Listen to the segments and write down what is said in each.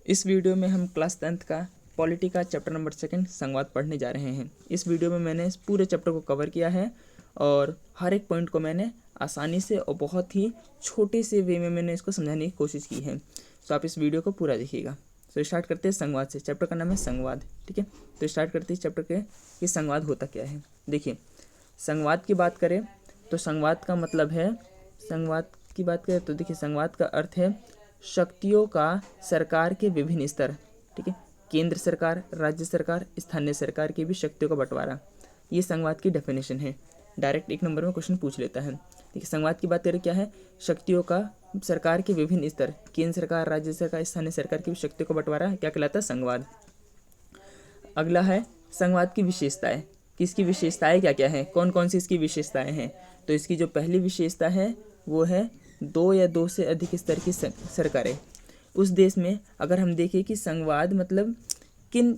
इस वीडियो में हम क्लास 10th का पॉलिटी का चैप्टर नंबर 2 संवाद पढ़ने जा रहे हैं। इस वीडियो में मैंने इस पूरे चैप्टर को कवर किया है और हर एक पॉइंट को मैंने आसानी से और बहुत ही छोटे से वे में मैंने इसको समझाने की कोशिश की है। तो आप इस वीडियो को पूरा देखिएगा। तो स्टार्ट करते हैं संवाद से। चैप्टर का नाम है संवाद, ठीक है। तो स्टार्ट करते हैं चैप्टर के कि संवाद होता क्या है। देखिए, संवाद की बात करें तो संवाद का मतलब है, संवाद की बात करें तो देखिए, संवाद का अर्थ है शक्तियों का सरकार के विभिन्न स्तर, ठीक है। केंद्र सरकार, राज्य सरकार, स्थानीय सरकार की भी शक्तियों का बंटवारा, ये संवाद की डेफिनेशन है। डायरेक्ट एक नंबर में क्वेश्चन पूछ लेता है। देखिए, संवाद की बात करें क्या है, शक्तियों का सरकार के विभिन्न स्तर, केंद्र सरकार, राज्य सरकार, स्थानीय सरकार की भी शक्तियों का बंटवारा क्या कहलाता है, संवाद। अगला है संवाद की विशेषताएं, कि इसकी विशेषताएं क्या क्या है, कौन कौन सी इसकी विशेषताएं हैं। तो इसकी जो पहली विशेषता है वो है दो या दो से अधिक स्तर की सरकारें। उस देश में अगर हम देखें कि संवाद मतलब किन,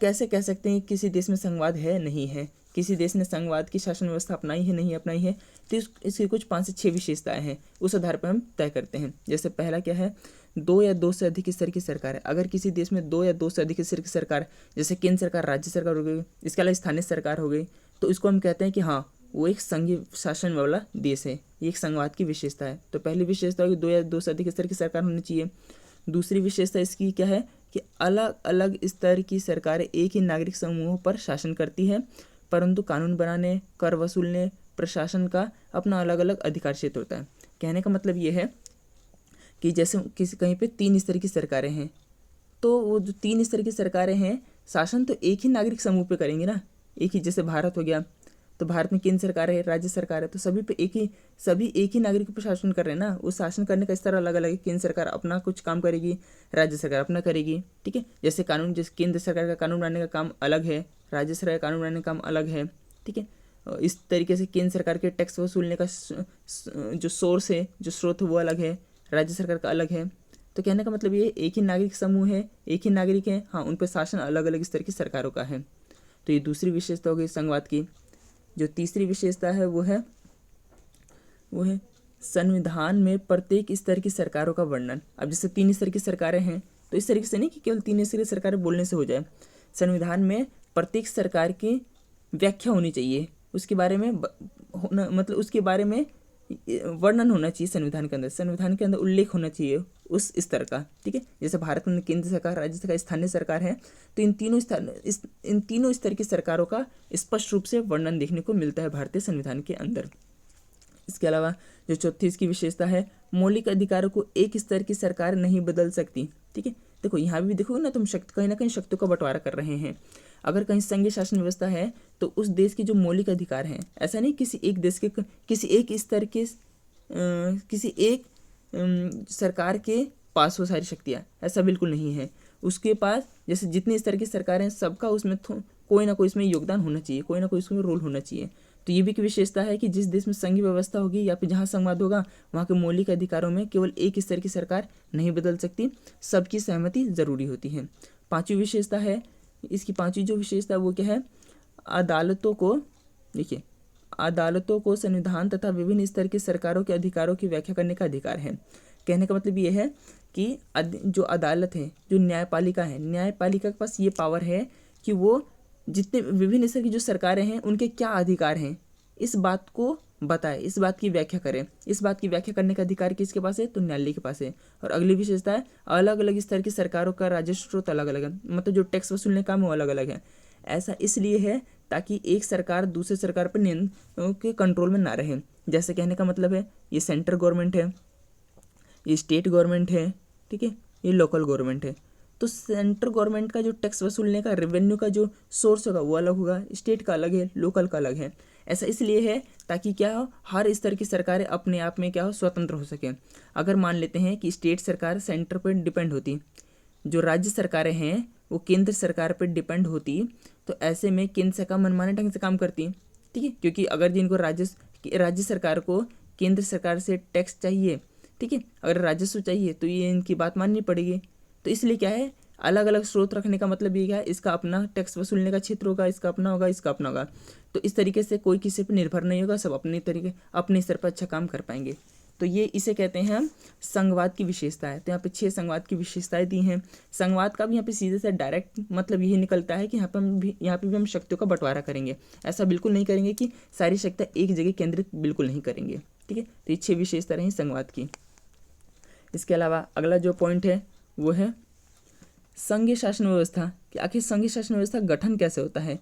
कैसे कह सकते हैं किसी देश में संवाद है नहीं है, किसी देश ने संवाद की शासन व्यवस्था अपनाई है नहीं अपनाई है, तो इसकी कुछ 5 से 6 विशेषताएं हैं, उस आधार पर हम तय करते हैं। जैसे पहला क्या है, दो या दो से अधिक स्तर की सरकार है। अगर किसी देश में दो या दो से अधिक स्तर की सरकार, जैसे केंद्र सरकार, राज्य सरकार हो गई, इसके अलावा स्थानीय सरकार हो गई, तो इसको हम कहते हैं कि हाँ, वो एक संघीय शासन वाला देश है। ये एक संवाद की विशेषता है। तो पहली विशेषता होगी दो या दो से अधिक स्तर की सरकार होनी चाहिए। दूसरी विशेषता इसकी क्या है कि अलग अलग स्तर की सरकारें एक ही नागरिक समूहों पर शासन करती है, परंतु कानून बनाने, कर वसूलने, प्रशासन का अपना अलग अलग अधिकार क्षेत्र होता है। कहने का मतलब ये है कि जैसे किसी कहीं पे 3 स्तर की सरकारें हैं, तो वो जो 3 स्तर की सरकारें हैं, शासन तो एक ही नागरिक समूह पे करेंगे ना। एक ही, जैसे भारत हो गया, तो भारत में केंद्र सरकार है, राज्य सरकार है, तो सभी पे सभी एक ही नागरिक पर शासन कर रहे हैं ना। उस शासन करने का स्तर अलग अलग है। केंद्र सरकार अपना कुछ काम करेगी, राज्य सरकार अपना करेगी, ठीक है। जैसे कानून, जैसे केंद्र सरकार का कानून बनाने का काम अलग है, राज्य सरकार का कानून बनाने का काम अलग है, ठीक है। इस तरीके से केंद्र सरकार के टैक्स वसूलने का जो सोर्स है, जो स्रोत है, वो अलग है, राज्य सरकार का अलग है। तो कहने का मतलब ये एक ही नागरिक समूह है, एक ही नागरिक है, हाँ, उन पर शासन अलग अलग स्तर की सरकारों का है। तो ये दूसरी विशेषता हो गई संवाद की। जो तीसरी विशेषता है वो है संविधान में प्रत्येक स्तर की सरकारों का वर्णन। अब जैसे 3 स्तर की सरकारें हैं, तो इस तरीके से नहीं कि केवल 3 स्तर की सरकारें बोलने से हो जाए। संविधान में प्रत्येक सरकार की व्याख्या होनी चाहिए, उसके बारे में होना, मतलब उसके बारे में वर्णन होना चाहिए संविधान के अंदर, संविधान के अंदर उल्लेख होना चाहिए उस स्तर का, ठीक है। जैसे भारत में केंद्र सरकार, राज्य सरकार, स्थानीय सरकार है, तो इन तीनों स्तर की सरकारों का स्पष्ट रूप से वर्णन देखने को मिलता है भारतीय संविधान के अंदर। इसके अलावा जो चौथी इसकी विशेषता है, मौलिक अधिकारों को एक स्तर की सरकार नहीं बदल सकती, ठीक है। देखो, यहाँ भी देखो ना, तुम कहीं ना कहीं शक्तियों का बंटवारा कर रहे हैं। अगर कहीं संघीय शासन व्यवस्था है, तो उस देश के जो मौलिक अधिकार हैं, ऐसा नहीं किसी एक देश के, किसी एक स्तर के किसी एक सरकार के पास वो सारी शक्तियाँ, ऐसा बिल्कुल नहीं है। उसके पास जैसे जितने स्तर की सरकारें, सबका उसमें कोई ना कोई इसमें योगदान होना चाहिए, कोई ना कोई इसमें रोल होना चाहिए। तो ये भी एक विशेषता है कि जिस देश में संघीय व्यवस्था होगी या फिर जहाँ संवाद होगा, वहाँ के मौलिक अधिकारों में केवल एक स्तर की सरकार नहीं बदल सकती, सबकी सहमति जरूरी होती है। पांचवी विशेषता है, इसकी पांचवी जो विशेषता है वो क्या है, अदालतों को, देखिए, अदालतों को संविधान तथा विभिन्न स्तर की सरकारों के अधिकारों की व्याख्या करने का अधिकार है। कहने का मतलब ये है कि जो अदालत है, जो न्यायपालिका है, न्यायपालिका के पास ये पावर है कि वो जितने विभिन्न स्तर की जो सरकारें हैं उनके क्या अधिकार हैं, इस बात को बताए, इस बात की व्याख्या करें। इस बात की व्याख्या करने का अधिकार किसके पास है, तो न्यायालय के पास है। और अगली विशेषता है, अलग अलग स्तर की सरकारों का राजस्व स्रोत अलग अलग है, मतलब जो टैक्स वसूलने का काम है वो अलग अलग है। ऐसा इसलिए है ताकि एक सरकार दूसरे सरकार पर नियंत्रण के कंट्रोल में ना रहे। जैसे कहने का मतलब है, ये सेंट्रल गवर्नमेंट है, ये स्टेट गवर्नमेंट है, ठीक है, ये लोकल गवर्नमेंट है। तो सेंट्रल गवर्नमेंट का जो टैक्स वसूलने का, रेवेन्यू का जो सोर्स होगा वो अलग होगा, स्टेट का अलग है, लोकल का अलग है। ऐसा इसलिए है ताकि क्या हो, हर स्तर की सरकारें अपने आप में क्या हो, स्वतंत्र हो सकें। अगर मान लेते हैं कि स्टेट सरकार सेंटर पर डिपेंड होती, जो राज्य सरकारें हैं वो केंद्र सरकार पर डिपेंड होती, तो ऐसे में केंद्र सरकार मनमाने ढंग से काम करती, ठीक है। क्योंकि अगर जिनको राज्य सरकार को केंद्र सरकार से टैक्स चाहिए, ठीक है, अगर राजस्व चाहिए, तो ये इनकी बात माननी पड़ेगी। तो इसलिए क्या है, अलग अलग स्रोत रखने का मतलब ये क्या है, इसका अपना टैक्स वसूलने का क्षेत्र होगा, इसका अपना होगा, इसका अपना होगा। तो इस तरीके से कोई किसी पर निर्भर नहीं होगा, सब अपने तरीके, अपने स्तर पर अच्छा काम कर पाएंगे। तो ये इसे कहते हैं हम संघवाद की विशेषताएं। तो यहाँ पे 6 संघवाद की विशेषताएं दी हैं। संघवाद का भी यहाँ पे सीधे से डायरेक्ट मतलब यही निकलता है कि यहाँ पे भी हम शक्तियों का बंटवारा करेंगे। ऐसा बिल्कुल नहीं करेंगे कि सारी शक्तियाँ एक जगह केंद्रित बिल्कुल नहीं करेंगे। ठीक है, तो ये 6 विशेषता रही संघवाद की। इसके अलावा अगला जो पॉइंट है वो है संघीय शासन व्यवस्था, कि आखिर संघीय शासन व्यवस्था गठन कैसे होता है,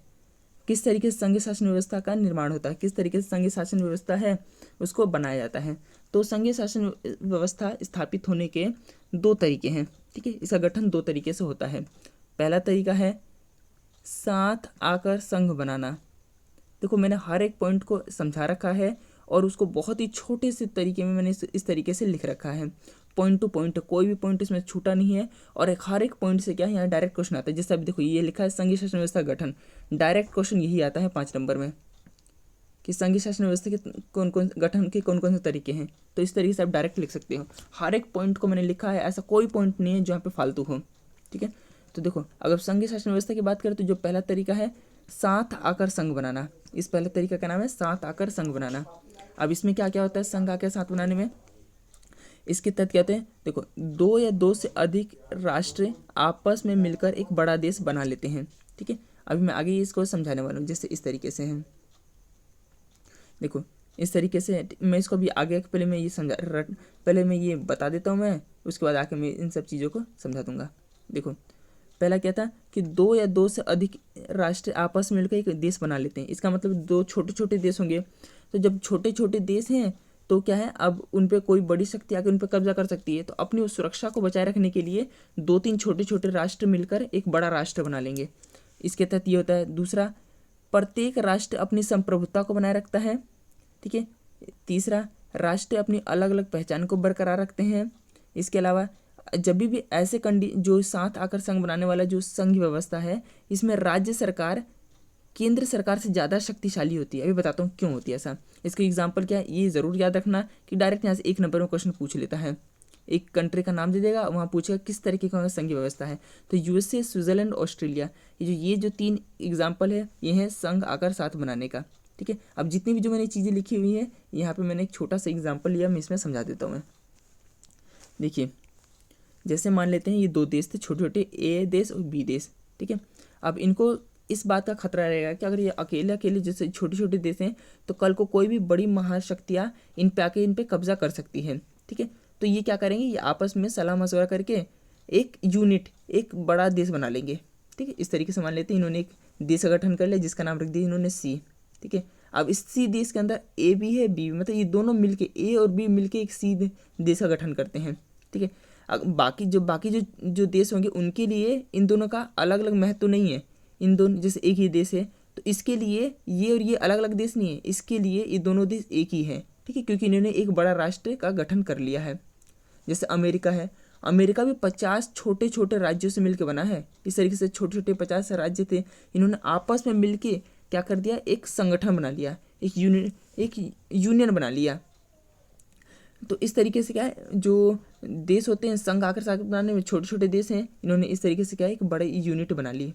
किस तरीके से संघीय शासन व्यवस्था का निर्माण होता है, किस तरीके से संघीय शासन व्यवस्था है उसको बनाया जाता है। तो संघीय शासन व्यवस्था स्थापित होने के 2 तरीके हैं। ठीक है, इसका गठन 2 तरीके से होता है। पहला तरीका है साथ आकर संघ बनाना। देखो मैंने हर एक पॉइंट को समझा रखा है और उसको बहुत ही छोटे से तरीके में मैंने इस तरीके से लिख रखा है, पॉइंट टू पॉइंट, कोई भी पॉइंट इसमें छूटा नहीं है। और हर एक पॉइंट से क्या है यहाँ डायरेक्ट क्वेश्चन आता है। जैसे अभी देखो ये लिखा है संघीय शासन व्यवस्था गठन, डायरेक्ट क्वेश्चन यही आता है 5 नंबर में कि संघीय शासन व्यवस्था के कौन कौन गठन के कौन कौन से तरीके हैं। तो इस तरीके से आप डायरेक्ट लिख सकते हो। हर एक पॉइंट को मैंने लिखा है, ऐसा कोई पॉइंट नहीं है जहाँ पे फालतू हो। ठीक है, तो देखो अगर संघीय शासन व्यवस्था की बात करें तो जो पहला तरीका है साथ आकर संघ बनाना, इस पहले तरीका का नाम है साथ आकर संघ बनाना। अब इसमें क्या क्या होता है संघ आकर साथ बनाने में, इसके तहत कहते हैं देखो 2 या 2 से अधिक राष्ट्र आपस में मिलकर एक बड़ा देश बना लेते हैं। ठीक है, अभी मैं आगे इसको समझाने वाला हूँ। जैसे इस तरीके से है, देखो इस तरीके से मैं इसको भी आगे पहले मैं ये पहले मैं ये बता देता हूँ मैं, उसके बाद आके मैं इन सब चीज़ों को समझा दूंगा। देखो पहला क्या था कि 2 या 2 से अधिक राष्ट्र आपस में मिलकर एक देश बना लेते हैं। इसका मतलब 2 छोटे छोटे देश होंगे। तो जब छोटे छोटे देश हैं तो क्या है, अब उन पे कोई बड़ी शक्ति आकर उन पे कब्जा कर सकती है। तो अपनी उस सुरक्षा को बचाए रखने के लिए 2-3 छोटे छोटे राष्ट्र मिलकर एक बड़ा राष्ट्र बना लेंगे। इसके तहत ये होता है। दूसरा, प्रत्येक राष्ट्र अपनी संप्रभुता को बनाए रखता है। ठीक है, तीसरा, राष्ट्र अपनी अलग अलग पहचान को बरकरार रखते हैं। इसके अलावा जब भी ऐसे जो साथ आकर संघ बनाने वाला जो संघ व्यवस्था है, इसमें राज्य सरकार केंद्र सरकार से ज़्यादा शक्तिशाली होती है। अभी बताता हूँ क्यों होती है ऐसा। इसका एग्जाम्पल क्या है ये ज़रूर याद रखना कि डायरेक्ट यहाँ से 1 नंबर में क्वेश्चन पूछ लेता है। एक कंट्री का नाम दे देगा, वहाँ पूछेगा किस तरीके का संघीय व्यवस्था है। तो यूएसए, स्विट्जरलैंड, ऑस्ट्रेलिया, ये जो 3 एग्जाम्पल है ये है संघ आकर साथ बनाने का। ठीक है, अब जितनी भी जो मैंने चीज़ें लिखी हुई है यहाँ पे मैंने एक छोटा सा एग्जाम्पल लिया, मैं इसमें समझा देता हूँ मैं। देखिए जैसे मान लेते हैं ये 2 देश थे छोटे छोटे, ए देश और बी देश। ठीक है, अब इनको इस बात का खतरा रहेगा कि अगर ये अकेले अकेले जैसे छोटे छोटे देश हैं तो कल को कोई भी बड़ी महाशक्तियाँ इन पे कब्जा कर सकती है। ठीक है, तो ये क्या करेंगे, ये आपस में सलाह मशवरा करके एक यूनिट, एक बड़ा देश बना लेंगे। ठीक है, इस तरीके से मान लेते हैं इन्होंने एक देश का गठन कर लिया जिसका नाम रख दिया इन्होंने सी। ठीक है, अब इस सी देश के अंदर ए भी है बी भी, मतलब ये दोनों मिलके ए और बी मिलके एक सी देश का गठन करते हैं। ठीक है, बाकी जो देश होंगे उनके लिए इन दोनों का अलग अलग महत्व नहीं है। इन दोनों जैसे एक ही देश है तो इसके लिए ये और ये अलग अलग देश नहीं है, इसके लिए ये दोनों देश एक ही है। ठीक है, क्योंकि इन्होंने एक बड़ा राष्ट्र का गठन कर लिया है। जैसे अमेरिका है, अमेरिका भी 50 छोटे छोटे राज्यों से मिलकर बना है। इस तरीके से छोटे छोटे 50 राज्य थे, इन्होंने आपस में मिलके क्या कर दिया, एक संगठन बना लिया, एक यूनियन बना लिया। तो इस तरीके से क्या है, जो देश होते हैं संघ आकर साथ बनाने में छोटे छोटे देश हैं, इन्होंने इस तरीके से क्या है एक बड़े यूनिट बना ली।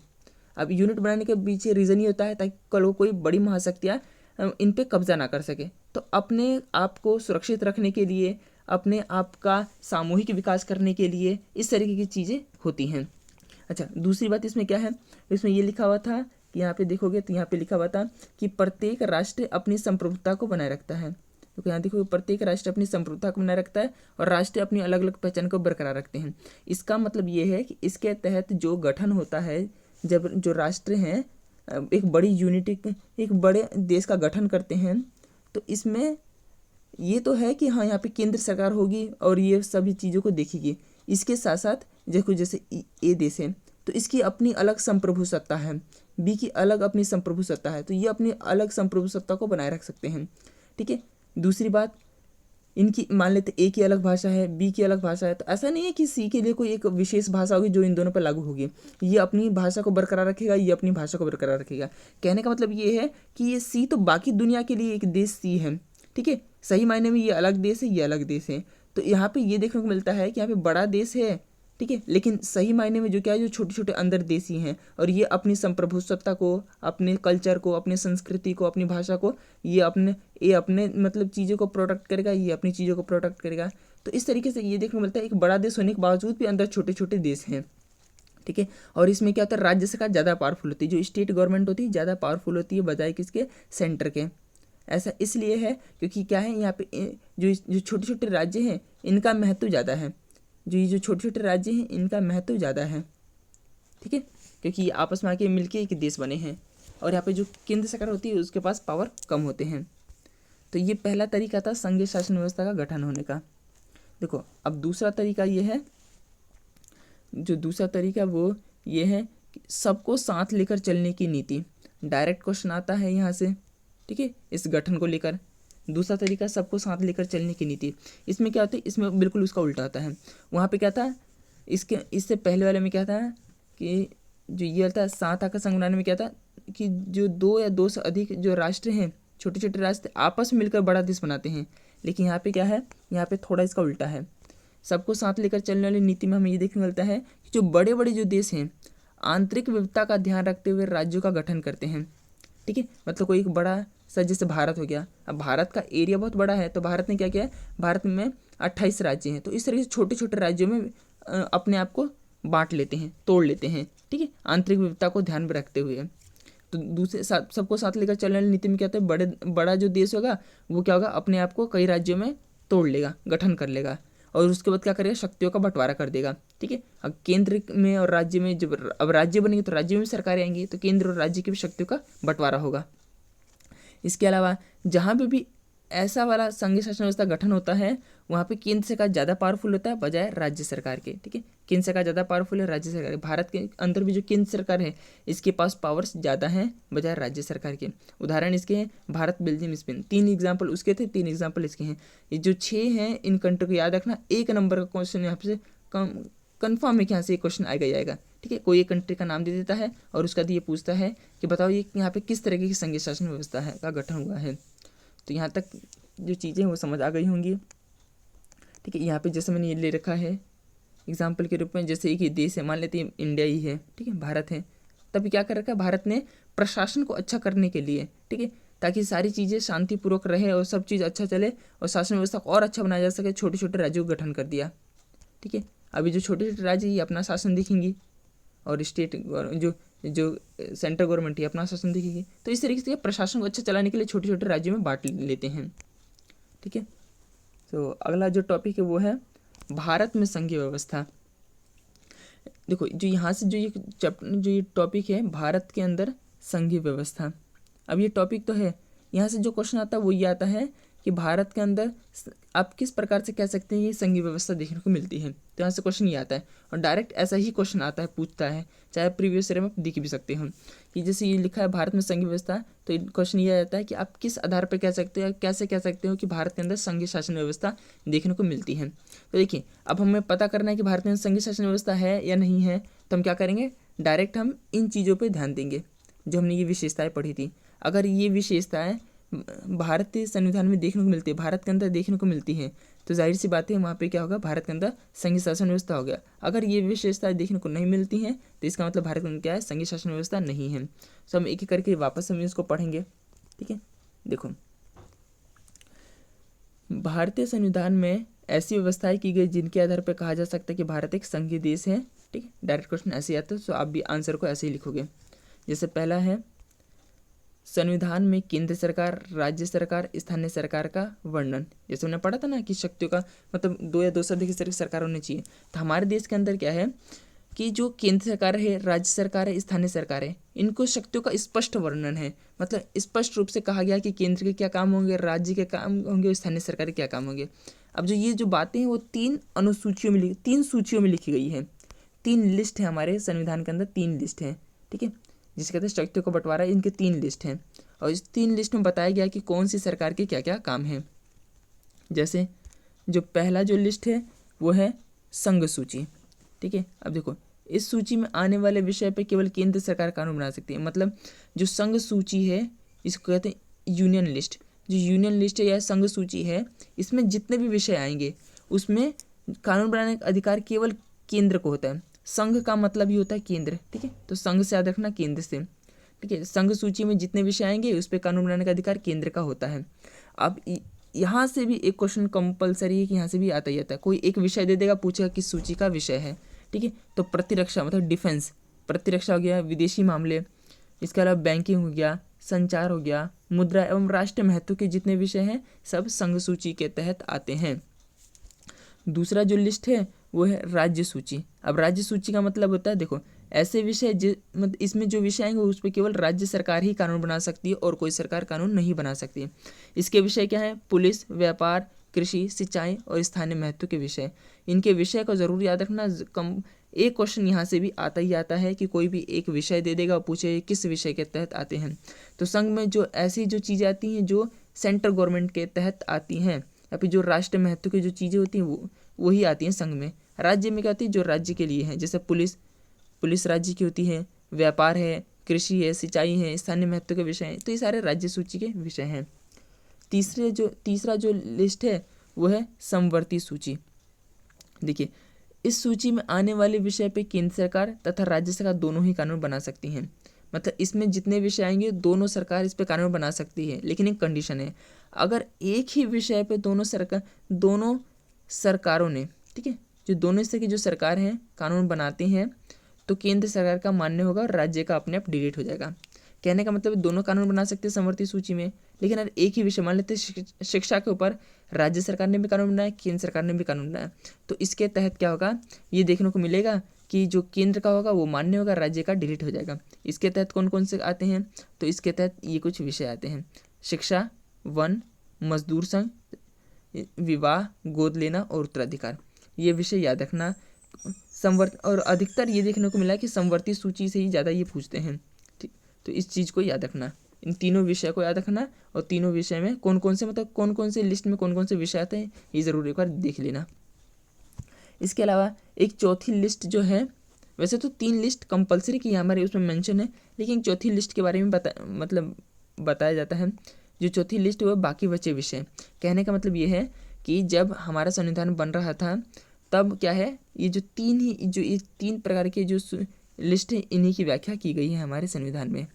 अब यूनिट बनाने के पीछे रीज़न ये होता है ताकि कल को कोई बड़ी महाशक्तियाँ इन पे कब्जा ना कर सके। तो अपने आप को सुरक्षित रखने के लिए, अपने आप का सामूहिक विकास करने के लिए इस तरीके की चीज़ें होती हैं। अच्छा, दूसरी बात इसमें क्या है, इसमें ये लिखा हुआ था कि यहाँ पे देखोगे तो यहाँ पे लिखा हुआ था कि प्रत्येक राष्ट्र अपनी संप्रभुता को बनाए रखता है। तो यहाँ देखो प्रत्येक राष्ट्र अपनी संप्रभुता को बनाए रखता है और राष्ट्र अपनी अलग अलग पहचान को बरकरार रखते हैं। इसका मतलब ये है कि इसके तहत जो गठन होता है, जब जो राष्ट्र हैं एक बड़ी यूनिटी, एक बड़े देश का गठन करते हैं, तो इसमें ये तो है कि हाँ यहाँ पे केंद्र सरकार होगी और ये सभी चीज़ों को देखेगी। इसके साथ साथ देखो जैसे ए देश है तो इसकी अपनी अलग संप्रभु सत्ता है, बी की अलग अपनी संप्रभु सत्ता है, तो ये अपनी अलग संप्रभु सत्ता को बनाए रख सकते हैं। ठीक है, दूसरी बात, इनकी मान लेते ए की अलग भाषा है, बी की अलग भाषा है, तो ऐसा नहीं है कि सी के लिए कोई एक विशेष भाषा होगी जो इन दोनों पर लागू होगी। ये अपनी भाषा को बरकरार रखेगा, ये अपनी भाषा को बरकरार रखेगा। कहने का मतलब ये है कि ये सी तो बाकी दुनिया के लिए एक देश सी है। ठीक है, सही मायने में ये अलग देश है, ये अलग देश है। तो यहाँ पे ये देखने को मिलता है कि यहाँ पे बड़ा देश है ठीक है। लेकिन सही मायने में जो क्या है, जो छोटे छोटे अंदर देशी हैं और ये अपनी संप्रभुसत्ता को, अपने कल्चर को, अपनी संस्कृति को, अपनी भाषा को, ये अपने मतलब चीज़ों को प्रोटेक्ट करेगा, ये अपनी चीज़ों को प्रोटेक्ट करेगा। तो इस तरीके से ये देखने को मिलता है एक बड़ा देश होने के बावजूद भी अंदर छोटे छोटे देश हैं, ठीक है। और इसमें क्या होता है, राज्य सरकार ज़्यादा पावरफुल होती है, जो स्टेट गवर्नमेंट होती है ज़्यादा पावरफुल होती है बजाय किसके, सेंटर के। ऐसा इसलिए है क्योंकि क्या है, यहाँ पे जो छोटे छोटे राज्य हैं इनका महत्व ज़्यादा है, जो छोटे छोटे राज्य हैं इनका महत्व ज़्यादा है, ठीक है, क्योंकि ये आपस में आके मिलके एक देश बने हैं। और यहाँ पे जो केंद्र सरकार होती है उसके पास पावर कम होते हैं। तो ये पहला तरीका था संघीय शासन व्यवस्था का गठन होने का। देखो अब दूसरा तरीका ये है, जो दूसरा तरीका वो ये है कि सबको साथ लेकर चलने की नीति। डायरेक्ट क्वेश्चन आता है यहाँ से, ठीक है, इस गठन को लेकर। दूसरा तरीका सबको साथ लेकर चलने की नीति। इसमें क्या होता है, इसमें बिल्कुल उसका उल्टा आता है। वहाँ पे क्या था, इससे पहले वाले में क्या था कि जो ये था 7 आकर संघ बनाने में क्या था कि जो 2 या 2 से अधिक जो राष्ट्र हैं, छोटे छोटे राष्ट्र आपस में मिलकर बड़ा देश बनाते हैं। लेकिन यहाँ पे क्या है, यहाँ पे थोड़ा इसका उल्टा है। सबको साथ लेकर चलने वाली नीति में हमें ये देखने मिलता है कि जो बड़े बड़े जो देश हैं आंतरिक विविधता का ध्यान रखते हुए राज्यों का गठन करते हैं, ठीक है। मतलब कोई एक बड़ा सा, जैसे भारत हो गया, अब भारत का एरिया बहुत बड़ा है, तो भारत ने क्या किया है, भारत में 28 राज्य हैं, तो इस तरह से छोटे छोटे राज्यों में अपने आप को बांट लेते हैं, तोड़ लेते हैं, ठीक है, आंतरिक विविधता को ध्यान में रखते हुए। तो दूसरे सबको साथ लेकर चलने वाली नीति में क्या होता है, बड़ा जो देश होगा वो क्या होगा, अपने आप को कई राज्यों में तोड़ लेगा, गठन कर लेगा, और उसके बाद क्या करेगा, शक्तियों का बंटवारा कर देगा, ठीक है। अब केंद्र में और राज्य में जब अब राज्य बनेंगे तो राज्य में भी सरकारें आएंगी, तो केंद्र और राज्य की भी शक्तियों का बंटवारा होगा। इसके अलावा जहाँ पे भी ऐसा वाला संघीय शासन व्यवस्था गठन होता है वहाँ पे केंद्र सरकार ज़्यादा पावरफुल होता है बजाय राज्य सरकार के, ठीक है। केंद्र सरकार ज़्यादा पावरफुल है राज्य सरकार। भारत के अंदर भी जो केंद्र सरकार है इसके पास पावर्स ज़्यादा हैं बजाय राज्य सरकार के। उदाहरण इसके हैं भारत, बेल्जियम, स्पेन। 3 एग्जाम्पल उसके थे, 3 एग्जाम्पल इसके हैं। ये जो 6 हैं इन कंट्री को याद रखना। 1 नंबर का क्वेश्चन यहाँ से कन्फर्म है कि यहाँ से एक क्वेश्चन आएगा ही आएगा, ठीक है। कोई एक कंट्री का नाम दे देता है और उसका ये पूछता है कि बताओ ये यहाँ पे किस तरीके की संघीय शासन व्यवस्था है का गठन हुआ है। तो यहाँ तक जो चीज़ें वो समझ आ गई होंगी, ठीक है। यहाँ पे जैसे मैंने ये ले रखा है एग्जाम्पल के रूप में, जैसे एक ही देश है, मान लेते हैं इंडिया ही है, ठीक है, भारत है। तभी क्या कर रखा है, भारत ने प्रशासन को अच्छा करने के लिए, ठीक है, ताकि सारी चीज़ें शांतिपूर्वक रहे और सब चीज़ अच्छा चले और शासन व्यवस्था को और अच्छा बनाया जा सके, छोटे छोटे राज्यों को गठन कर दिया, ठीक है। अभी जो छोटे छोटे राज्य ये अपना शासन दिखेंगी और स्टेट जो सेंट्रल गवर्नमेंट है अपना शासन दिखेगी। तो इस तरीके से प्रशासन को अच्छा चलाने के लिए छोटे छोटे राज्यों में बांट लेते हैं, ठीक है। तो अगला जो टॉपिक है वो है भारत में संघीय व्यवस्था। देखो जो यहाँ से जो ये टॉपिक है भारत के अंदर संघीय व्यवस्था। अब ये टॉपिक तो है, यहाँ से जो क्वेश्चन आता है वो ये आता है कि भारत के अंदर आप किस प्रकार से कह सकते हैं ये संघीय व्यवस्था देखने को मिलती है। तो यहाँ से क्वेश्चन ये आता है और डायरेक्ट ऐसा ही क्वेश्चन आता है, पूछता है, चाहे प्रीवियस ईयर में दिख भी सकते हो कि जैसे ये लिखा है भारत में संघीय व्यवस्था, तो क्वेश्चन ये आता है कि आप किस आधार पर कह सकते हो, कैसे कह सकते हो कि भारत के अंदर संघीय शासन व्यवस्था देखने को मिलती है। तो देखिए अब हमें पता करना है कि भारत में संघीय शासन व्यवस्था है या नहीं है, तो हम क्या करेंगे, डायरेक्ट हम इन चीज़ों पर ध्यान देंगे जो हमने ये विशेषताएँ पढ़ी थी। अगर ये विशेषताएँ भारतीय संविधान में देखने को मिलती है, भारत के अंदर देखने को मिलती है, तो जाहिर सी बात है वहाँ पे क्या होगा, भारत के अंदर संघीय शासन व्यवस्था हो गया। अगर ये विशेषताएं देखने को नहीं मिलती हैं तो इसका मतलब भारत के अंदर क्या है, संघीय शासन व्यवस्था नहीं है। तो हम एक एक करके वापस हम इसको पढ़ेंगे, ठीक है। देखो भारतीय संविधान में ऐसी व्यवस्थाएं की गई जिनके आधार पर कहा जा सकता है कि भारत एक संघीय देश है, ठीक है। डायरेक्ट क्वेश्चन ऐसे ही आता है, तो आप भी आंसर को ऐसे ही लिखोगे। जैसे पहला है संविधान में केंद्र सरकार, राज्य सरकार, स्थानीय सरकार का वर्णन। जैसे हमने पढ़ा था ना कि शक्तियों का मतलब 2 या 2 से अधिक सरकार होनी चाहिए। तो हमारे देश के अंदर क्या है कि जो केंद्र सरकार है, राज्य सरकार है, स्थानीय सरकार है, इनको शक्तियों का स्पष्ट वर्णन है। मतलब स्पष्ट रूप से कहा गया कि केंद्र के क्या काम होंगे, राज्य के काम होंगे, स्थानीय सरकार के क्या काम होंगे। अब जो ये जो बातें हैं वो 3 अनुसूचियों में 3 सूचियों में लिखी गई है। 3 लिस्ट है हमारे संविधान के अंदर, 3 लिस्ट है, ठीक है, जिसे कहते हैं शक्तियों का बंटवारा। इनके 3 लिस्ट हैं और इस 3 लिस्ट में बताया गया कि कौन सी सरकार के क्या क्या काम हैं। जैसे जो पहला जो लिस्ट है वो है संघ सूची, ठीक है। अब देखो इस सूची में आने वाले विषय पे केवल केंद्र सरकार कानून बना सकती है। मतलब जो संघ सूची है इसको कहते हैं यूनियन लिस्ट। जो यूनियन लिस्ट है या संघ सूची है, इसमें जितने भी विषय आएंगे उसमें कानून बनाने का अधिकार केवल केंद्र को होता है। संघ का मतलब ही होता है केंद्र, ठीक है। तो संघ से याद रखना केंद्र से, ठीक है। संघ सूची में जितने विषय आएंगे उस पर कानून बनाने का अधिकार केंद्र का होता है। अब यहाँ से भी एक क्वेश्चन कंपलसरी है कि यहाँ से भी आता ही आता है। कोई एक विषय दे देगा, पूछेगा किस सूची का विषय है, ठीक है। तो प्रतिरक्षा मतलब डिफेंस, प्रतिरक्षा हो गया, विदेशी मामले, इसके अलावा बैंकिंग हो गया, संचार हो गया, मुद्रा एवं राष्ट्रीय महत्व के जितने विषय हैं सब संघ सूची के तहत आते हैं। दूसरा जो लिस्ट है वो है राज्य सूची। अब राज्य सूची का मतलब होता है, देखो ऐसे विषय मतलब इसमें जो विषय आएंगे उस पर केवल राज्य सरकार ही कानून बना सकती है और कोई सरकार कानून नहीं बना सकती है। इसके विषय क्या है? पुलिस, व्यापार, कृषि, सिंचाई और स्थानीय महत्व के विषय। इनके विषय को जरूर याद रखना। एक क्वेश्चन यहाँ से भी आता ही आता है कि कोई भी एक विषय दे देगा और पूछे किस विषय के तहत आते हैं। तो संघ में जो ऐसी जो चीज़ें आती हैं जो सेंट्रल गवर्नमेंट के तहत आती हैं, या फिर जो राष्ट्रीय महत्व की जो चीज़ें होती हैं वही आती हैं संघ में। राज्य में क्या होती है? जो राज्य के लिए है, जैसे पुलिस राज्य की होती है, व्यापार है, कृषि है, सिंचाई है, स्थानीय महत्व के विषय हैं। तो ये सारे राज्य सूची के विषय हैं। तीसरा जो लिस्ट है वो है समवर्ती सूची। देखिए इस सूची में आने वाले विषय पे केंद्र सरकार तथा राज्य सरकार दोनों ही कानून बना सकती हैं। मतलब इसमें जितने विषय आएंगे दोनों सरकार इस पे कानून बना सकती है, लेकिन एक कंडीशन है, अगर एक ही विषय पे दोनों सरकारों ने, ठीक है, जो दोनों स्तर की जो सरकार हैं कानून बनाते हैं तो केंद्र सरकार का मान्य होगा और राज्य का अपने आप डिलीट हो जाएगा। कहने का मतलब दोनों कानून बना सकते हैं समवर्ती सूची में, लेकिन अगर एक ही विषय मान लेते शिक्षा के ऊपर राज्य सरकार ने भी कानून बनाया, केंद्र सरकार ने भी कानून बनाया, तो इसके तहत क्या होगा ये देखने को मिलेगा कि जो केंद्र का होगा वो मान्य होगा, राज्य का डिलीट हो जाएगा। इसके तहत कौन कौन से आते हैं? तो इसके तहत ये कुछ विषय आते हैं: शिक्षा, वन, मजदूर संघ, विवाह, गोद लेना और उत्तराधिकार। ये विषय याद रखना। और अधिकतर ये देखने को मिला कि समवर्ती सूची से ही ज़्यादा ये पूछते हैं, ठीक। तो इस चीज़ को याद रखना, इन तीनों विषय को याद रखना, और तीनों विषय में कौन कौन से लिस्ट में कौन कौन से विषय आते हैं ये ज़रूर एक बार देख लेना। इसके अलावा एक चौथी लिस्ट जो है, वैसे तो 3 लिस्ट कंपलसरी की हमारे उसमें मेंशन है, लेकिन चौथी लिस्ट के बारे में बताया जाता है। जो चौथी लिस्ट वो बाकी बचे विषय। कहने का मतलब ये है कि जब हमारा संविधान बन रहा था तब क्या है, ये जो तीन प्रकार के जो लिस्ट है इन्हीं की व्याख्या की गई है हमारे संविधान में।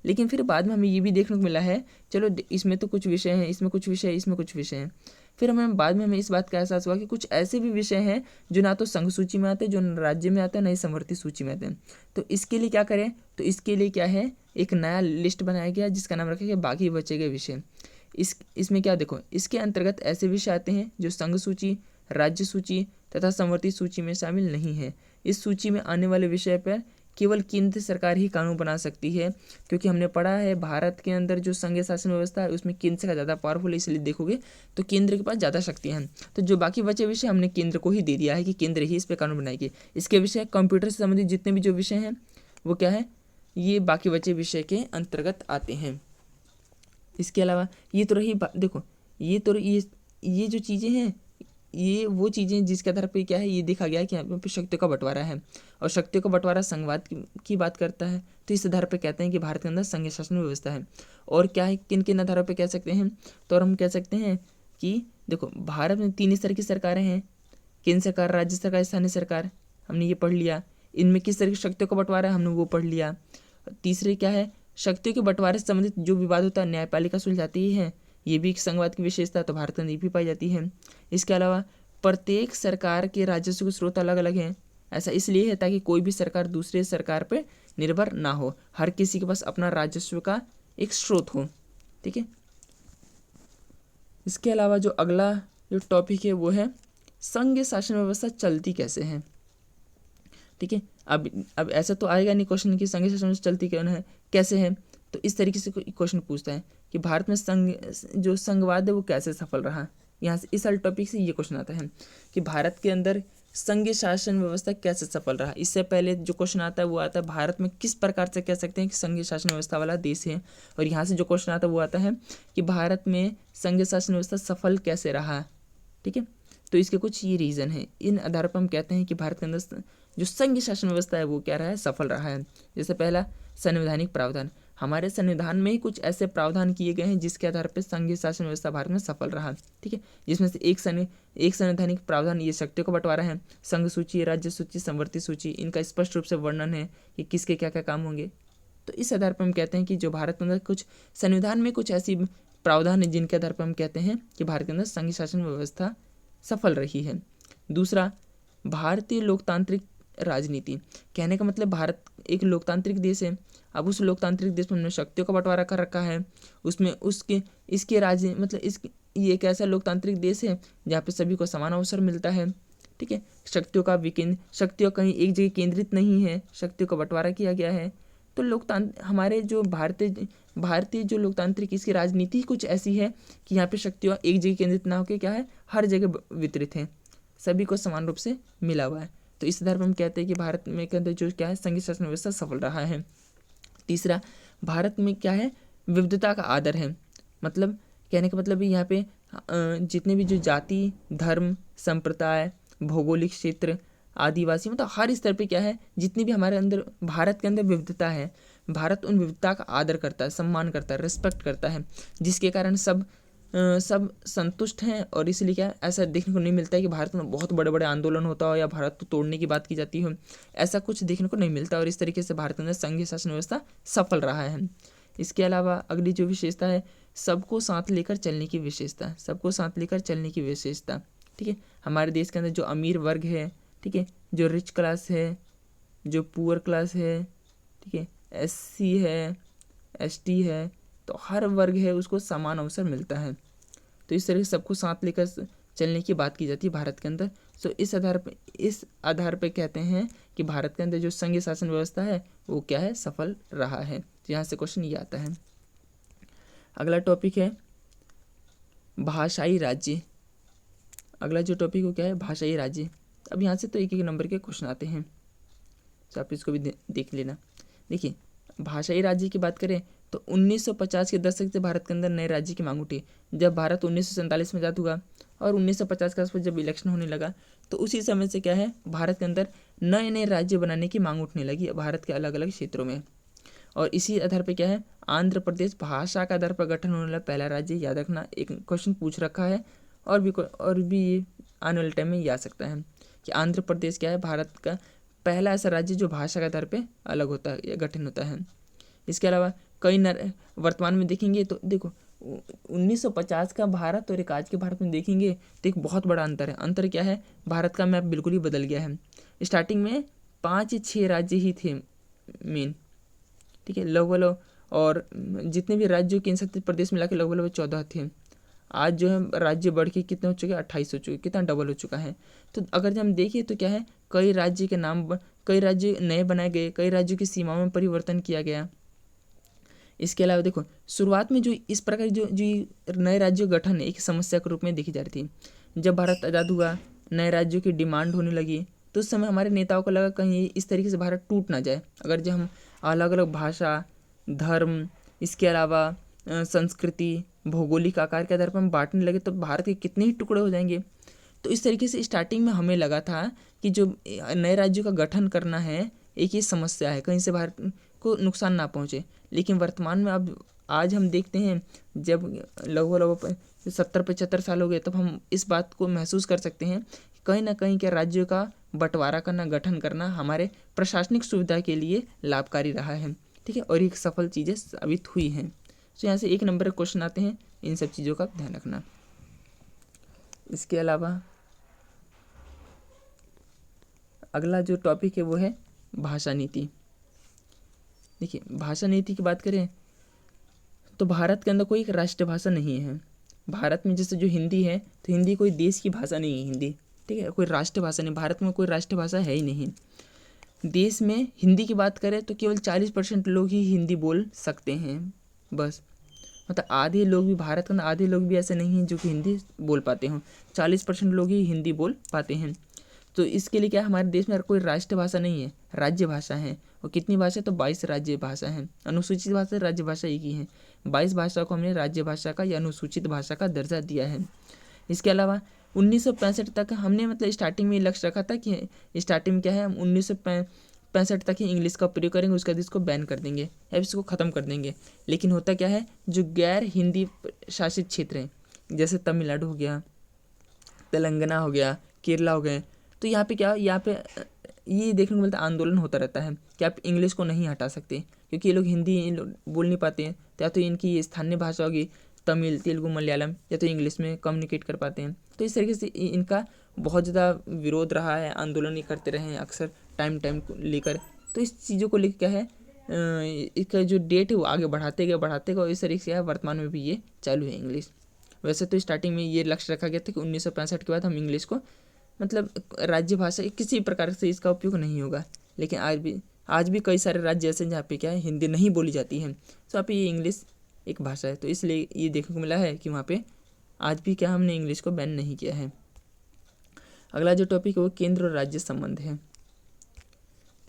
लेकिन फिर बाद में हमें ये भी देखने को मिला है, चलो इसमें तो कुछ विषय हैं, इसमें कुछ विषय, इसमें कुछ विषय हैं। फिर बाद में हमें इस बात का एहसास हुआ कि कुछ ऐसे भी विषय हैं जो ना तो संघ सूची में आते हैं, जो राज्य में आते हैं, ना ही समवर्ती सूची में आते हैं। तो इसके लिए क्या करें? तो इसके लिए क्या है, एक नया लिस्ट बनाया गया जिसका नाम रखा गया बाकी बचे गए विषय। इसमें क्या देखो, इसके अंतर्गत ऐसे विषय आते हैं जो संघ सूची, राज्य सूची तथा समवर्ती सूची में शामिल नहीं है। इस सूची में आने वाले विषय पर केवल केंद्र सरकार ही कानून बना सकती है, क्योंकि हमने पढ़ा है भारत के अंदर जो संघीय शासन व्यवस्था है उसमें केंद्र सरकार ज़्यादा पावरफुल है, इसलिए देखोगे तो केंद्र के पास ज़्यादा शक्तियाँ हैं। तो जो बाकी बचे विषय हमने केंद्र को ही दे दिया है कि केंद्र ही इस पर कानून बनाएगी। इसके विषय कंप्यूटर से संबंधित जितने भी जो विषय हैं वो क्या है, ये बाकी बचे विषय के अंतर्गत आते हैं। इसके अलावा ये तो रही देखो, ये जो चीज़ें हैं ये वो चीज़ें जिसके आधार पर क्या है ये देखा गया है कि यहाँ पे शक्तियों का बंटवारा है, और शक्तियों का बंटवारा संघवाद की बात करता है। तो इस आधार पर कहते हैं कि भारत के अंदर संघीय शासन व्यवस्था है। और क्या है, किन किन आधारों पर कह सकते हैं? तो हम कह सकते हैं कि देखो भारत में 3 स्तर की सरकारें हैं, केंद्र सरकार, राज्य सरकार, स्थानीय सरकार, हमने ये पढ़ लिया। इनमें किस तरह की शक्तियों का बंटवारा है हमने वो पढ़ लिया। तीसरे क्या है, शक्तियों के बंटवारे से संबंधित जो विवाद होता है न्यायपालिका सुलझाती है, ये भी एक संघवाद की विशेषता तो भारत में भी पाई जाती है। इसके अलावा प्रत्येक सरकार के राजस्व के स्रोत अलग अलग हैं। ऐसा इसलिए है ताकि कोई भी सरकार दूसरे सरकार पर निर्भर ना हो, हर किसी के पास अपना राजस्व का एक स्रोत हो, ठीक है। इसके अलावा जो अगला जो टॉपिक है वो है संघीय शासन व्यवस्था चलती कैसे है, ठीक है। अब ऐसा तो आएगा नहीं क्वेश्चन कि संघीय शासन व्यवस्था चलती क्यों है, कैसे है। तो इस तरीके से क्वेश्चन पूछता है कि भारत में जो संघवाद है वो कैसे सफल रहा। यहाँ से इस टॉपिक से ये क्वेश्चन आता है कि भारत के अंदर संघीय शासन व्यवस्था कैसे सफल रहा। इससे पहले जो क्वेश्चन आता है वो आता है भारत में किस प्रकार से कह सकते हैं कि संघीय शासन व्यवस्था वाला देश है। और यहाँ से जो क्वेश्चन आता है वो आता है कि भारत में संघीय शासन व्यवस्था सफल कैसे रहा, ठीक है। तो इसके कुछ ये रीज़न है, इन आधार पर हम कहते हैं कि भारत के अंदर जो संघीय शासन व्यवस्था है वो क्या रहा है, सफल रहा है। जैसे पहला, संवैधानिक प्रावधान। हमारे संविधान में ही कुछ ऐसे प्रावधान किए गए हैं जिसके आधार पर संघीय शासन व्यवस्था भारत में सफल रहा। ठीक है, जिसमें से एक संवैधानिक प्रावधान ये शक्तियों का बंटवारा है। संघ सूची, राज्य सूची, संवर्ती सूची, इनका स्पष्ट रूप से वर्णन है कि किसके क्या क्या काम होंगे। तो इस आधार पर हम कहते हैं कि जो भारत के अंदर कुछ संविधान में कुछ ऐसी प्रावधान है जिनके आधार पर हम कहते हैं कि भारत के अंदर संघीय शासन व्यवस्था सफल रही है। दूसरा, भारतीय लोकतांत्रिक राजनीति। कहने का मतलब भारत एक लोकतांत्रिक देश है। अब उस लोकतांत्रिक देश में हमने शक्तियों का बंटवारा कर रखा है। उसमें इसके राज्य मतलब ये एक ऐसा लोकतांत्रिक देश है जहाँ पे सभी को समान अवसर मिलता है। ठीक है, शक्तियों कहीं एक जगह केंद्रित नहीं है, शक्तियों का बंटवारा किया गया है। तो हमारे जो भारतीय जो लोकतांत्रिक इसकी राजनीति कुछ ऐसी है कि यहाँ पे शक्तियाँ एक जगह केंद्रित ना होकर क्या है, हर जगह वितरित है, सभी को समान रूप से मिला हुआ है। तो इस आधार पर हम कहते हैं कि भारत में के अंदर जो क्या है, संघीय शासन व्यवस्था सफल रहा है। तीसरा, भारत में क्या है, विविधता का आदर है। मतलब कहने का मतलब यहाँ पे जितने भी जो जाति, धर्म, संप्रदाय, भौगोलिक क्षेत्र, आदिवासी, मतलब हर स्तर पे क्या है, जितनी भी हमारे अंदर भारत के अंदर विविधता है, भारत उन विविधता का आदर करता है, सम्मान करता है, रिस्पेक्ट करता है, जिसके कारण सब संतुष्ट हैं। और इसलिए क्या ऐसा देखने को नहीं मिलता है कि भारत में बहुत बड़े बड़े आंदोलन होता हो या भारत को तोड़ने की बात की जाती हो, ऐसा कुछ देखने को नहीं मिलता। और इस तरीके से भारत के अंदर संघीय शासन व्यवस्था सफल रहा है। इसके अलावा अगली जो विशेषता है, सबको साथ लेकर चलने की विशेषता, सबको साथ लेकर चलने की विशेषता। ठीक है, हमारे देश के अंदर जो अमीर वर्ग है, ठीक है, जो रिच क्लास है, जो पुअर क्लास है, ठीक है, SC है, ST है, तो हर वर्ग है उसको समान अवसर मिलता है। तो इस तरह से सबको साथ लेकर चलने की बात की जाती है भारत के अंदर। तो इस आधार पे कहते हैं कि भारत के अंदर जो संघीय शासन व्यवस्था है वो क्या है, सफल रहा है। तो यहाँ से क्वेश्चन ये आता है। अगला टॉपिक है भाषाई राज्य। अगला जो टॉपिक वो क्या है, भाषाई राज्य। अब यहाँ से तो एक एक नंबर के क्वेश्चन आते हैं, तो आप इसको भी देख लेना। देखिए, भाषाई राज्य की बात करें तो 1950 के दशक से भारत के अंदर नए राज्य की मांग उठी। जब भारत 1947 में आजाद हुआ और 1950 के आसपास जब इलेक्शन होने लगा, तो उसी समय से क्या है, भारत के अंदर नए नए राज्य बनाने की मांग उठने लगी भारत के अलग अलग क्षेत्रों में। और इसी आधार पर क्या है, आंध्र प्रदेश भाषा के आधार पर गठन होने वाला पहला राज्य। याद रखना, एक क्वेश्चन पूछ रखा है और भी ये आने वाले टाइम में ये आ सकता है कि आंध्र प्रदेश क्या है, भारत का पहला ऐसा राज्य जो भाषा के आधार पे अलग होता है या गठन होता है। इसके अलावा वर्तमान में देखेंगे तो देखो 1950 का भारत और एक आज के भारत में देखेंगे तो एक बहुत बड़ा अंतर है। अंतर क्या है, भारत का मैप बिल्कुल ही बदल गया है। स्टार्टिंग में 5 या 6 राज्य ही थे मेन, ठीक है, लगभग, और जितने भी राज्यों केंद्र शासित प्रदेश मिला के लगभग 14 थे। आज जो है राज्य बढ़ के कितने हो चुके हैं, 28 हो चुके, कितना डबल हो चुका है। तो अगर हम देखिए तो क्या है, कई राज्य नए बनाए गए, कई राज्यों की सीमाओं में परिवर्तन किया गया। इसके अलावा देखो, शुरुआत में जो इस प्रकार जो नए राज्यों गठन एक समस्या के रूप में देखी जा रही थी। जब भारत आज़ाद हुआ, नए राज्यों की डिमांड होने लगी, तो उस समय हमारे नेताओं को लगा कहीं इस तरीके से भारत टूट ना जाए। अगर जब हम अलग अलग भाषा, धर्म, इसके अलावा संस्कृति, भौगोलिक आकार के आधार पर हम बांटने लगे तो भारत के कितने ही टुकड़े हो जाएंगे। तो इस तरीके से स्टार्टिंग में हमें लगा था कि जो नए राज्यों का गठन करना है एक ही समस्या है, कहीं से भारत को नुकसान ना पहुंचे। लेकिन वर्तमान में अब आज हम देखते हैं, जब लगभग 70-75 साल हो गए, तब हम इस बात को महसूस कर सकते हैं कहीं ना कहीं के राज्यों का बंटवारा करना, गठन करना हमारे प्रशासनिक सुविधा के लिए लाभकारी रहा है। ठीक है, और एक सफल चीज़ें साबित हुई हैं। तो यहाँ से 1 नंबर के क्वेश्चन आते हैं, इन सब चीज़ों का ध्यान रखना। इसके अलावा अगला जो टॉपिक है वो है भाषा नीति। देखिए, भाषा नीति की बात करें तो भारत के अंदर कोई एक राष्ट्रभाषा नहीं है। भारत में जैसे जो हिंदी है, तो हिंदी कोई देश की भाषा नहीं है हिंदी, ठीक है, कोई राष्ट्रभाषा नहीं। भारत में कोई राष्ट्रभाषा है ही नहीं। देश में हिंदी की बात करें तो केवल 40% लोग ही हिंदी बोल सकते हैं बस। मतलब आधे लोग भी, भारत के अंदर आधे लोग भी ऐसे नहीं हैं जो कि हिंदी बोल पाते हों, 40% लोग ही हिंदी बोल पाते हैं। तो इसके लिए क्या है, हमारे देश में कोई राष्ट्रभाषा नहीं है, राज्य भाषा है। और कितनी भाषा, तो 22 राज्य भाषा हैं। अनुसूचित भाषा, राज्य भाषा एक ही है। 22 भाषा को हमने राज्य भाषा का या अनुसूचित भाषा का दर्जा दिया है। इसके अलावा 1965 तक हमने मतलब स्टार्टिंग में लक्ष्य रखा था कि स्टार्टिंग में क्या है, हम 1965 तक ही इंग्लिश का प्रयोग करेंगे, उसके बाद इसको बैन कर देंगे या इसको ख़त्म कर देंगे। लेकिन होता क्या है, जो गैर हिंदी शासित क्षेत्र हैं जैसे तमिलनाडु हो गया, तेलंगाना हो गया, केरला हो गए, तो यहाँ पे क्या, यहाँ पे ये देखने को मिलता है आंदोलन होता रहता है कि आप इंग्लिश को नहीं हटा सकते, क्योंकि ये लोग हिंदी बोल नहीं पाते हैं, या तो इनकी ये स्थानीय भाषा होगी तमिल, तेलुगु, मलयालम, या तो इंग्लिश में कम्युनिकेट कर पाते हैं। तो इस तरीके से इनका बहुत ज़्यादा विरोध रहा है, आंदोलन ये करते रहे हैं अक्सर टाइम को लेकर। तो इस चीज़ों को लेकर क्या है, इसका जो डेट है वो आगे बढ़ाते गए और इस तरीके से वर्तमान में भी ये चालू है इंग्लिश। वैसे तो स्टार्टिंग में ये लक्ष्य रखा गया था कि 1965 के बाद हम इंग्लिश को मतलब राज्य भाषा किसी प्रकार से इसका उपयोग नहीं होगा, लेकिन आज भी कई सारे राज्य ऐसे हैं जहाँ पे क्या है हिंदी नहीं बोली जाती है, तो वहाँ पे ये इंग्लिश एक भाषा है। तो इसलिए ये देखने को मिला है कि वहाँ पे आज भी क्या हमने इंग्लिश को बैन नहीं किया है। अगला जो टॉपिक है वो केंद्र और राज्य संबंध है।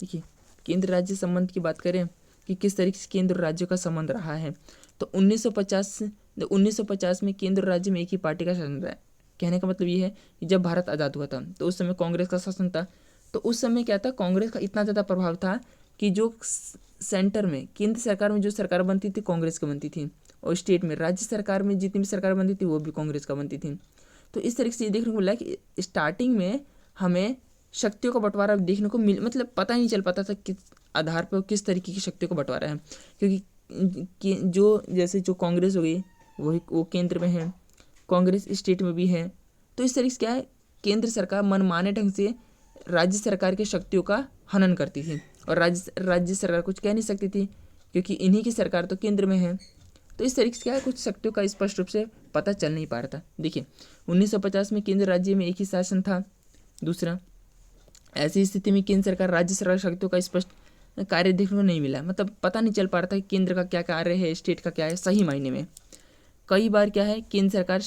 देखिए, केंद्र राज्य संबंध की बात करें कि किस तरीके से केंद्र और राज्य का संबंध रहा है, तो 1950 में केंद्र और राज्य में एक ही पार्टी का शासन रहा है। कहने का मतलब ये है कि जब भारत आज़ाद हुआ था तो उस समय कांग्रेस का शासन था। तो उस समय क्या था, कांग्रेस का इतना ज़्यादा प्रभाव था कि जो सेंटर में केंद्र सरकार में जो सरकार बनती थी कांग्रेस की बनती थी, और स्टेट में राज्य सरकार में जितनी भी सरकार बनती थी वो भी कांग्रेस का बनती थी। तो इस तरीके से ये देखने को मिला कि स्टार्टिंग में हमें शक्तियों का बंटवारा देखने को मतलब पता ही नहीं चल पाता था किस आधार पर किस तरीके की शक्तियों का बंटवारा है, क्योंकि जो जैसे जो कांग्रेस हो गई वो केंद्र में है, कांग्रेस स्टेट में भी है। तो इस तरीके से क्या है, केंद्र सरकार मनमाने ढंग से राज्य सरकार की शक्तियों का हनन करती थी, और राज्य सरकार कुछ कह नहीं सकती थी क्योंकि इन्हीं की सरकार तो केंद्र में है। तो इस तरीके से क्या है, कुछ शक्तियों का स्पष्ट रूप से पता चल नहीं पा रहा था। देखिए, 1950 में केंद्र राज्य में एक ही शासन था। दूसरा, ऐसी स्थिति में केंद्र सरकार राज्य सरकार शक्तियों का स्पष्ट कार्य देखने को नहीं मिला, मतलब पता नहीं चल पा रहा था कि केंद्र का क्या कार्य है, स्टेट का क्या है सही मायने में। कई बार क्या है, केंद्र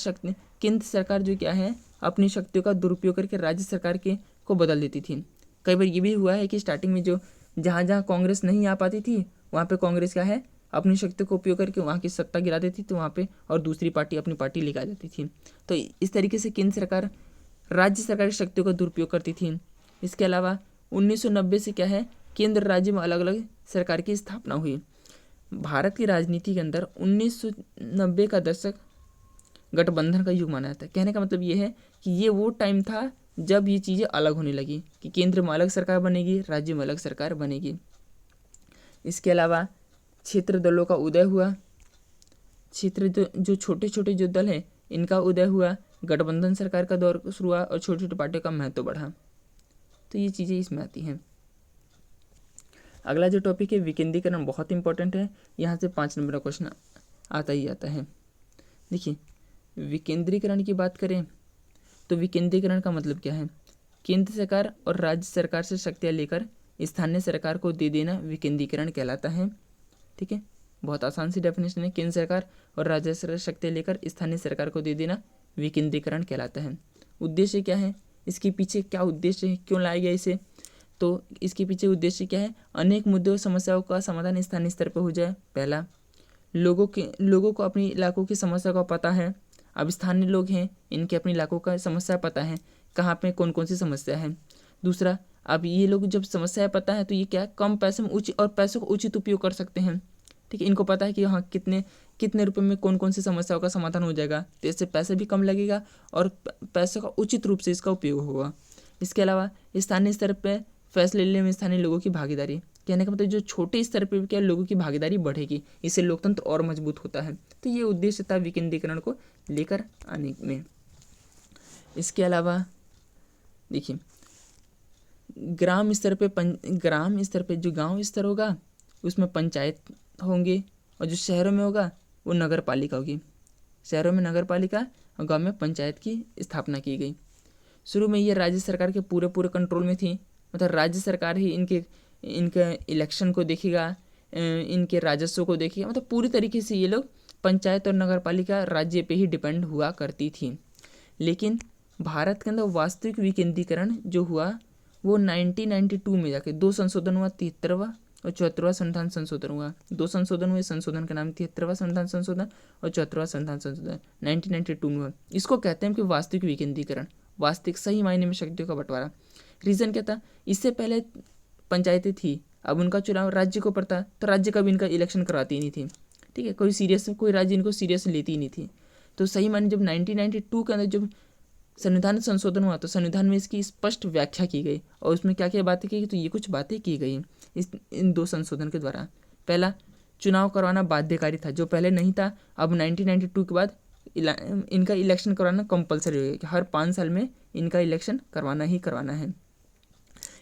सरकार जो क्या है अपनी शक्तियों का दुरुपयोग करके राज्य सरकार के को बदल देती थी। कई बार ये भी हुआ है कि स्टार्टिंग में जो जहाँ जहाँ कांग्रेस नहीं आ पाती थी वहाँ पे कांग्रेस क्या है अपनी शक्ति को उपयोग करके वहाँ की सत्ता गिरा देती थी वहाँ पे, और दूसरी पार्टी अपनी पार्टी लेकर आ जाती थी। तो इस तरीके से केंद्र सरकार राज्य सरकार की शक्तियों का दुरुपयोग करती थी। इसके अलावा 1990 से क्या है, केंद्र राज्य में अलग अलग सरकार की स्थापना हुई। भारत की राजनीति के अंदर 1990 का दशक गठबंधन का युग माना जाता है। कहने का मतलब ये है कि ये वो टाइम था जब ये चीज़ें अलग होने लगी कि केंद्र में अलग सरकार बनेगी, राज्य में अलग सरकार बनेगी। इसके अलावा क्षेत्र दलों का उदय हुआ, क्षेत्र जो छोटे छोटे जो दल हैं इनका उदय हुआ, गठबंधन सरकार का दौर शुरू हुआ और छोटी छोटी पार्टियों का महत्व बढ़ा। तो ये चीज़ें इसमें आती हैं। अगला जो टॉपिक है विकेंद्रीकरण, बहुत इंपॉर्टेंट है, यहाँ से 5 नंबर का क्वेश्चन आता ही आता है। देखिए, विकेंद्रीकरण की बात करें तो विकेंद्रीकरण का मतलब क्या है, केंद्र सरकार और राज्य सरकार से शक्तियाँ लेकर स्थानीय सरकार को दे देना विकेंद्रीकरण कहलाता है। ठीक है, बहुत आसान सी डेफिनेशन है, केंद्र सरकार और राज्य सरकार शक्तियाँ लेकर स्थानीय सरकार को दे देना विकेंद्रीकरण कहलाता है। उद्देश्य क्या है, इसके पीछे क्या उद्देश्य है, क्यों लाया गया इसे, तो इसके पीछे उद्देश्य क्या है, अनेक मुद्दों समस्याओं का समाधान स्थानीय स्तर पर हो जाए। पहला, लोगों को अपनी इलाकों की समस्या का पता है, अब स्थानीय लोग हैं इनके अपने इलाकों का समस्या पता है, कहाँ पे कौन कौन सी समस्या है। दूसरा, अब ये लोग जब समस्या पता है तो ये क्या है, कम पैसे में पैसों का उचित उपयोग कर सकते हैं। ठीक है, इनको पता है कि हाँ कितने रुपए में कौन कौन सी समस्याओं का समाधान हो जाएगा, तो इससे पैसे भी कम लगेगा और पैसों का उचित रूप से इसका उपयोग होगा। इसके अलावा स्थानीय स्तर पर फैसले लेने में स्थानीय लोगों की भागीदारी, कहने का मतलब जो छोटे स्तर पर क्या लोगों की भागीदारी बढ़ेगी, इससे लोकतंत्र और मजबूत होता है। तो ये उद्देश्य था विकेंद्रीकरण को लेकर आने में। इसके अलावा देखिए, ग्राम स्तर पे जो गांव स्तर होगा उसमें पंचायत होंगे, और जो शहरों में होगा वो नगर पालिका होगी। शहरों में नगर पालिका और गाँव में पंचायत की स्थापना की गई। शुरू में ये राज्य सरकार के पूरे कंट्रोल में थी, मतलब राज्य सरकार ही इनके इलेक्शन को देखेगा, इनके राजस्व को देखेगा, मतलब पूरी तरीके से ये लोग पंचायत और नगर पालिका राज्य पे ही डिपेंड हुआ करती थी। लेकिन भारत के अंदर वास्तविक विकेंद्रीकरण जो हुआ वो 1992 में जाके 2 संशोधन हुआ, 73वां और 74वां संविधान संशोधन हुआ। 2 संशोधन हुए, संशोधन का नाम 73वां संविधान संशोधन और 74वां संविधान संशोधन 1992 में हुआ। इसको कहते हैं कि वास्तविक विकेंद्रीकरण, वास्तविक सही मायने में शक्तियों का बंटवारा। रीज़न क्या था, इससे पहले पंचायतें थी, अब उनका चुनाव राज्य को पड़ता तो राज्य का भी इनका इलेक्शन करवाती नहीं थी। ठीक है, कोई राज्य इनको सीरियस लेती ही नहीं थी। तो सही माने जब 1992 के अंदर जब संविधान संशोधन हुआ तो संविधान में इसकी स्पष्ट व्याख्या की गई और उसमें क्या क्या बातें की गई, तो ये कुछ बातें की गई इन 2 संशोधन के द्वारा। पहला, चुनाव करवाना बाध्यकारी था, जो पहले नहीं था। अब 1992 के बाद इनका इलेक्शन करवाना कंपलसरी हो गया कि हर 5 साल में इनका इलेक्शन करवाना ही करवाना है।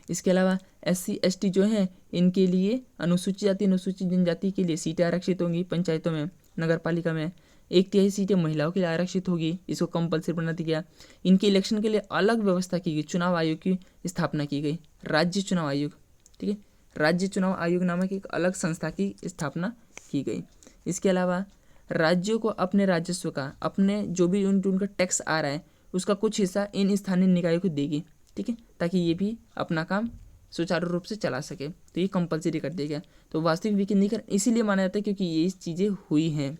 इसके अलावा SC ST जो हैं इनके लिए अनुसूचित जाति अनुसूचित जनजाति के लिए सीटें आरक्षित होंगी पंचायतों में, नगर पालिका में। 1/3 सीटें महिलाओं के लिए आरक्षित होगी, इसको कंपलसरी बना दिया गया। इनके इलेक्शन के लिए अलग व्यवस्था की गई, चुनाव आयोग की स्थापना की गई, राज्य चुनाव आयोग। ठीक है, राज्य चुनाव आयोग नामक एक अलग संस्था की स्थापना की गई। इसके अलावा राज्यों को अपने राजस्व का, अपने जो भी उनका टैक्स आ रहा है उसका कुछ हिस्सा इन स्थानीय निकायों को देगी। ठीक है, ताकि ये भी अपना काम सुचारू रूप से चला सके, तो ये कंपलसरी कर दिया गया। तो वास्तविक विकेंद्रीकरण इसीलिए माना जाता है क्योंकि ये चीज़ें हुई हैं,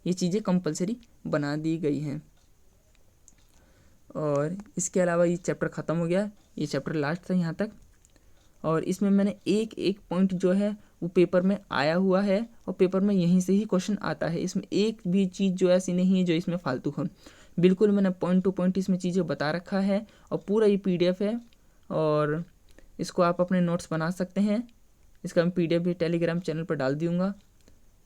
ये चीज़ें कंपलसरी बना दी गई हैं। और इसके अलावा ये चैप्टर ख़त्म हो गया, ये चैप्टर लास्ट था यहाँ तक। और इसमें मैंने एक एक पॉइंट जो है वो पेपर में आया हुआ है और पेपर में यहीं से ही क्वेश्चन आता है। इसमें एक भी चीज़ जो ऐसी नहीं है जो इसमें फालतू हो, बिल्कुल मैंने पॉइंट टू पॉइंट इसमें चीज़ें बता रखा है और पूरा ये PDF है और इसको आप अपने नोट्स बना सकते हैं। इसका मैं PDF भी टेलीग्राम चैनल पर डाल दूँगा।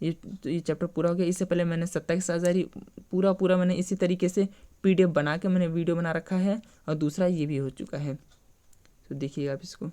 ये चैप्टर पूरा हो गया। इससे पहले मैंने 27,000 पूरा मैंने इसी तरीके से PDF बना के मैंने वीडियो बना रखा है और दूसरा ये भी हो चुका है, तो देखिए आप इसको।